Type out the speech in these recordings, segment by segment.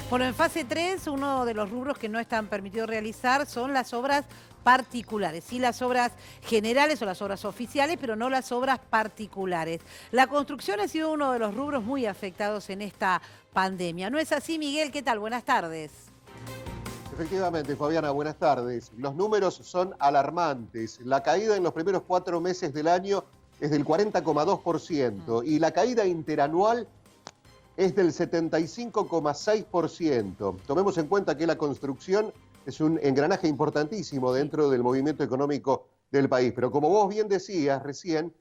Bueno, en fase 3, uno de los rubros que no están permitidos realizar son las obras particulares, sí las obras generales o las obras oficiales, pero no las obras particulares. La construcción ha sido uno de los rubros muy afectados en esta pandemia. ¿No es así, Miguel? ¿Qué tal? Buenas tardes. Efectivamente, Fabiana, buenas tardes. Los números son alarmantes. La caída en los primeros 4 meses del año es del 40,2% y la caída interanual es del 75,6%. Tomemos en cuenta que la construcción es un engranaje importantísimo dentro del movimiento económico del país. Pero como vos bien decías recién,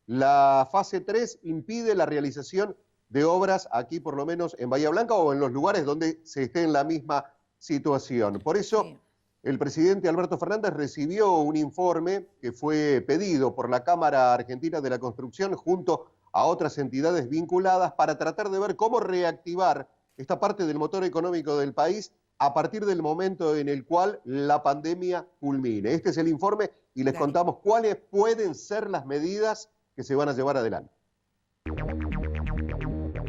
la fase 3 impide la realización de obras aquí, por lo menos en Bahía Blanca o en los lugares donde se esté en la misma situación. Por eso, Sí. el presidente Alberto Fernández recibió un informe que fue pedido por la Cámara Argentina de la Construcción junto a otras entidades vinculadas para tratar de ver cómo reactivar esta parte del motor económico del país a partir del momento en el cual la pandemia culmine. Este es el informe y les Dale. contamos cuáles pueden ser las medidas que se van a llevar adelante.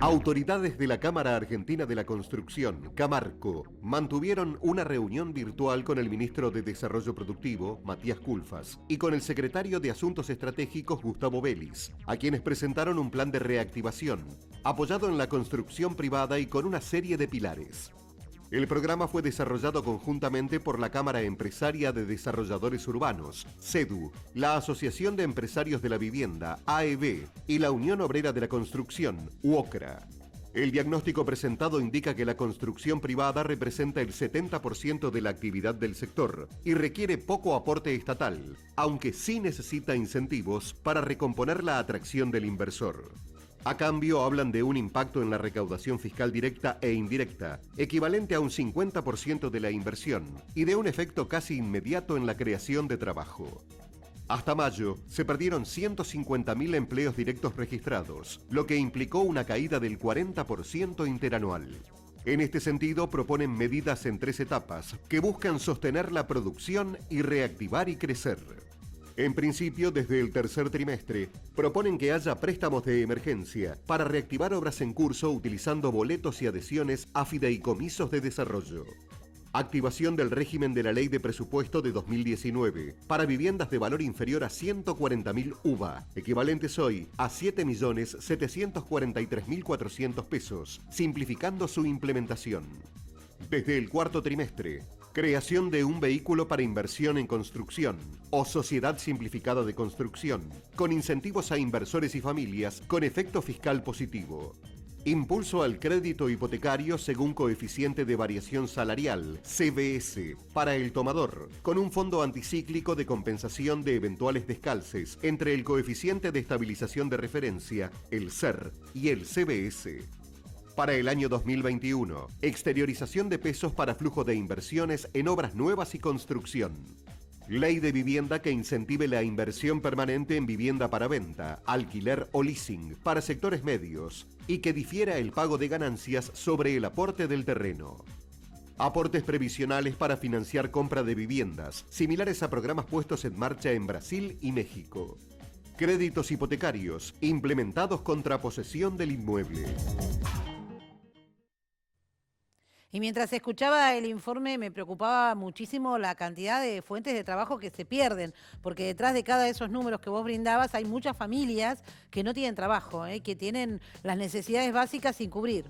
Autoridades de la Cámara Argentina de la Construcción, Camarco, mantuvieron una reunión virtual con el ministro de Desarrollo Productivo, Matías Culfas, y con el secretario de Asuntos Estratégicos, Gustavo Vélez, a quienes presentaron un plan de reactivación, apoyado en la construcción privada y con una serie de pilares. El programa fue desarrollado conjuntamente por la Cámara Empresaria de Desarrolladores Urbanos, CEDU, la Asociación de Empresarios de la Vivienda, AEB, y la Unión Obrera de la Construcción, UOCRA. El diagnóstico presentado indica que la construcción privada representa el 70% de la actividad del sector y requiere poco aporte estatal, aunque sí necesita incentivos para recomponer la atracción del inversor. A cambio, hablan de un impacto en la recaudación fiscal directa e indirecta, equivalente a un 50% de la inversión, y de un efecto casi inmediato en la creación de trabajo. Hasta mayo, se perdieron 150.000 empleos directos registrados, lo que implicó una caída del 40% interanual. En este sentido, proponen medidas en 3 etapas que buscan sostener la producción y reactivar y crecer. En principio, desde el tercer trimestre, proponen que haya préstamos de emergencia para reactivar obras en curso utilizando boletos y adhesiones a fideicomisos de desarrollo. Activación del régimen de la Ley de Presupuesto de 2019 para viviendas de valor inferior a 140.000 UVA, equivalentes hoy a 7.743.400 pesos, simplificando su implementación. Desde el cuarto trimestre, creación de un vehículo para inversión en construcción o sociedad simplificada de construcción, con incentivos a inversores y familias con efecto fiscal positivo. Impulso al crédito hipotecario según coeficiente de variación salarial, CBS, para el tomador, con un fondo anticíclico de compensación de eventuales descalces entre el coeficiente de estabilización de referencia, el CER, y el CBS. Para el año 2021, exteriorización de pesos para flujo de inversiones en obras nuevas y construcción. Ley de vivienda que incentive la inversión permanente en vivienda para venta, alquiler o leasing para sectores medios y que difiera el pago de ganancias sobre el aporte del terreno. Aportes previsionales para financiar compra de viviendas, similares a programas puestos en marcha en Brasil y México. Créditos hipotecarios implementados contra posesión del inmueble. Y mientras escuchaba el informe me preocupaba muchísimo la cantidad de fuentes de trabajo que se pierden, porque detrás de cada de esos números que vos brindabas hay muchas familias que no tienen trabajo, que tienen las necesidades básicas sin cubrir.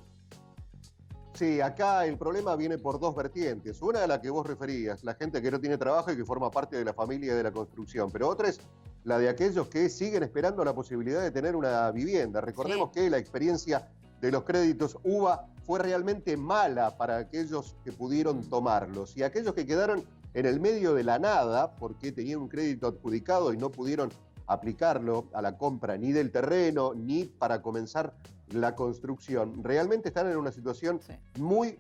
Sí, acá el problema viene por 2 vertientes. Una de la que vos referías, la gente que no tiene trabajo y que forma parte de la familia de la construcción, pero otra es la de aquellos que siguen esperando la posibilidad de tener una vivienda. Recordemos que la experiencia de los créditos UVA fue realmente mala para aquellos que pudieron tomarlos y aquellos que quedaron en el medio de la nada porque tenían un crédito adjudicado y no pudieron aplicarlo a la compra ni del terreno ni para comenzar la construcción, realmente están en una situación muy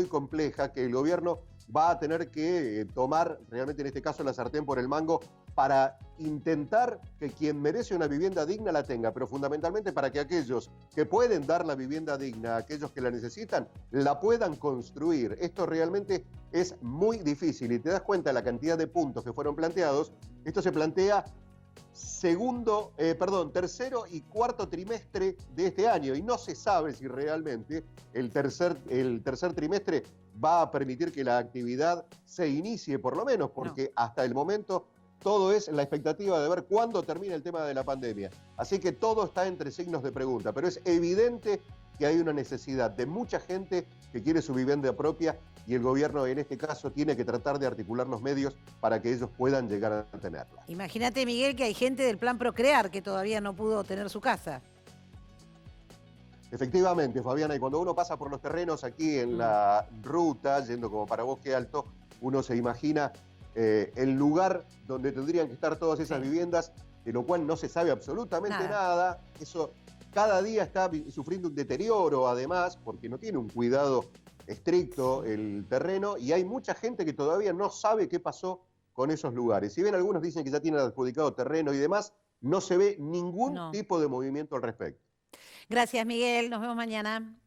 compleja que el gobierno va a tener que tomar, realmente en este caso la sartén por el mango, para intentar que quien merece una vivienda digna la tenga, pero fundamentalmente para que aquellos que pueden dar la vivienda digna, aquellos que la necesitan, la puedan construir. Esto realmente es muy difícil y te das cuenta de la cantidad de puntos que fueron planteados. Esto se plantea tercero y cuarto trimestre de este año. Y no se sabe si realmente el tercer trimestre va a permitir que la actividad se inicie, por lo menos, porque hasta el momento todo es la expectativa de ver cuándo termina el tema de la pandemia. Así que todo está entre signos de pregunta, pero es evidente que hay una necesidad de mucha gente que quiere su vivienda propia y el gobierno en este caso tiene que tratar de articular los medios para que ellos puedan llegar a tenerla. Imagínate, Miguel, que hay gente del plan Procrear que todavía no pudo tener su casa. Efectivamente, Fabiana, y cuando uno pasa por los terrenos aquí en la ruta, yendo como para Bosque Alto, uno se imagina el lugar donde tendrían que estar todas esas viviendas, de lo cual no se sabe absolutamente nada. Eso cada día está sufriendo un deterioro, además, porque no tiene un cuidado estricto el terreno, y hay mucha gente que todavía no sabe qué pasó con esos lugares. Si bien algunos dicen que ya tienen adjudicado terreno y demás, no se ve ningún tipo de movimiento al respecto. Gracias, Miguel. Nos vemos mañana.